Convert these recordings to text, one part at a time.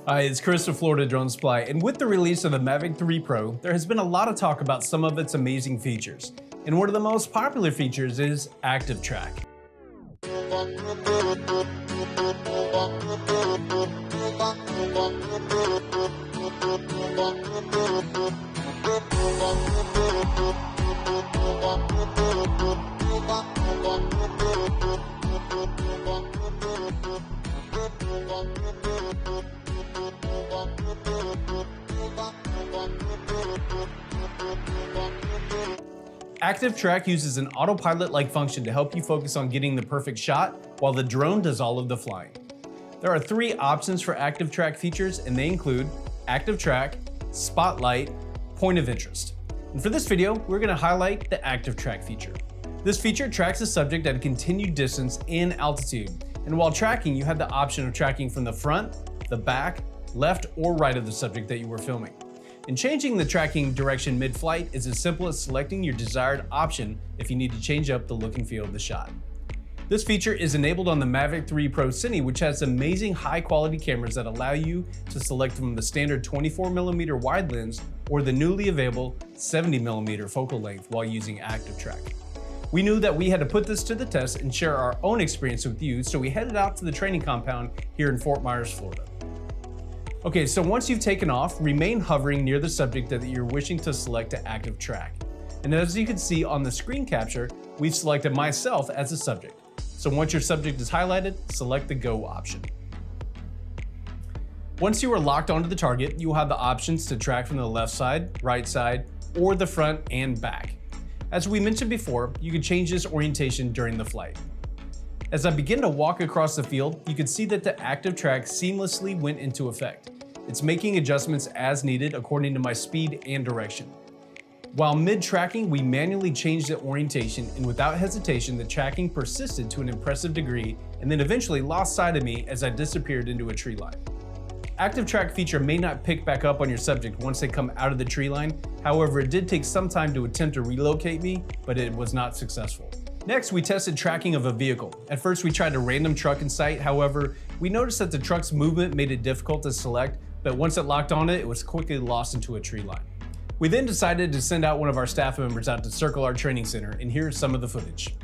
Hi, it's Chris with Florida Drone Supply, and with the release of the Mavic 3 Pro, there has been a lot of talk about some of its amazing features. And one of the most popular features is Active Track. Active Track uses an autopilot-like function to help you focus on getting the perfect shot while the drone does all of the flying. There are 3 options for Active Track features, and they include Active Track, Spotlight, Point of Interest. And for this video, we're going to highlight the Active Track feature. This feature tracks the subject at a continued distance and altitude, and while tracking, you have the option of tracking from the front, the back, left, or right of the subject that you were filming. And changing the tracking direction mid-flight is as simple as selecting your desired option if you need to change up the look and feel of the shot. This feature is enabled on the Mavic 3 Pro Cine, which has amazing high-quality cameras that allow you to select from the standard 24mm wide lens or the newly available 70mm focal length while using Active Track. We knew that we had to put this to the test and share our own experience with you, so we headed out to the training compound here in Fort Myers, Florida. Okay, so once you've taken off, remain hovering near the subject that you're wishing to select to Active Track. And as you can see on the screen capture, we've selected myself as a subject. So once your subject is highlighted, select the Go option. Once you are locked onto the target, you will have the options to track from the left side, right side, or the front and back. As we mentioned before, you can change this orientation during the flight. As I begin to walk across the field, you can see that the Active Track seamlessly went into effect. It's making adjustments as needed according to my speed and direction. While mid-tracking, we manually changed the orientation, and without hesitation, the tracking persisted to an impressive degree and then eventually lost sight of me as I disappeared into a tree line. Active Track feature may not pick back up on your subject once they come out of the tree line. However, it did take some time to attempt to relocate me, but it was not successful. Next, we tested tracking of a vehicle. At first, we tried a random truck in sight. However, we noticed that the truck's movement made it difficult to select, but once it locked on it, it was quickly lost into a tree line. We then decided to send out one of our staff members out to circle our training center, and here's some of the footage.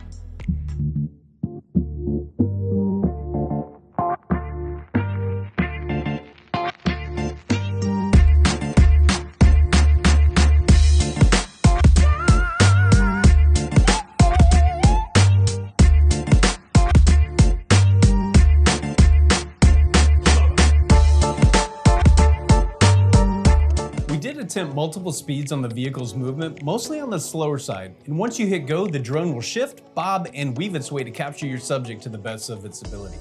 Attempt multiple speeds on the vehicle's movement, mostly on the slower side, and once you hit go, the drone will shift, bob, and weave its way to capture your subject to the best of its ability.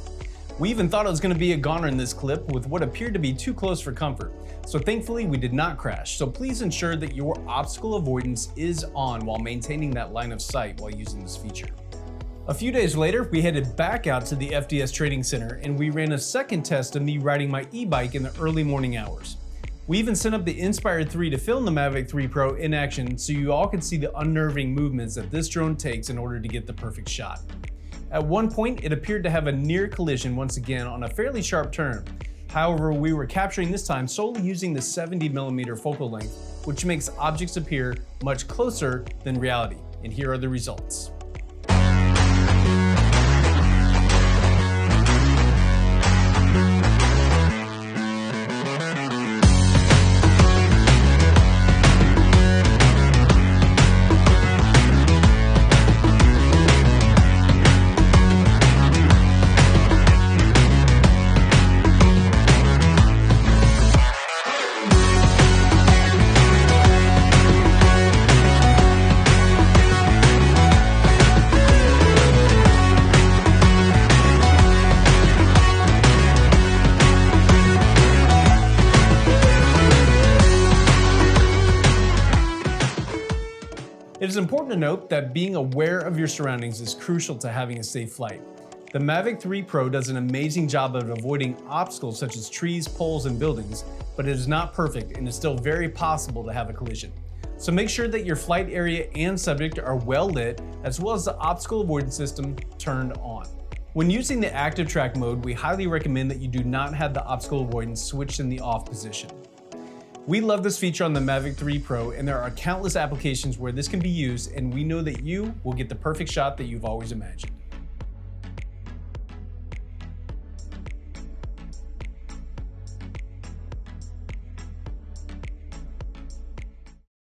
We even thought it was going to be a goner in this clip with what appeared to be too close for comfort, so thankfully we did not crash, so please ensure that your obstacle avoidance is on while maintaining that line of sight while using this feature. A few days later, we headed back out to the FDS Training Center and we ran a second test of me riding my e-bike in the early morning hours. We even sent up the Inspire 3 to film the Mavic 3 Pro in action so you all could see the unnerving movements that this drone takes in order to get the perfect shot. At one point, it appeared to have a near collision once again on a fairly sharp turn. However, we were capturing this time solely using the 70mm focal length, which makes objects appear much closer than reality. And here are the results. It is important to note that being aware of your surroundings is crucial to having a safe flight. The Mavic 3 Pro does an amazing job of avoiding obstacles such as trees, poles, and buildings, but it is not perfect and is still very possible to have a collision. So make sure that your flight area and subject are well lit, as well as the obstacle avoidance system turned on. When using the active track mode, we highly recommend that you do not have the obstacle avoidance switched in the off position. We love this feature on the Mavic 3 Pro, and there are countless applications where this can be used, and we know that you will get the perfect shot that you've always imagined.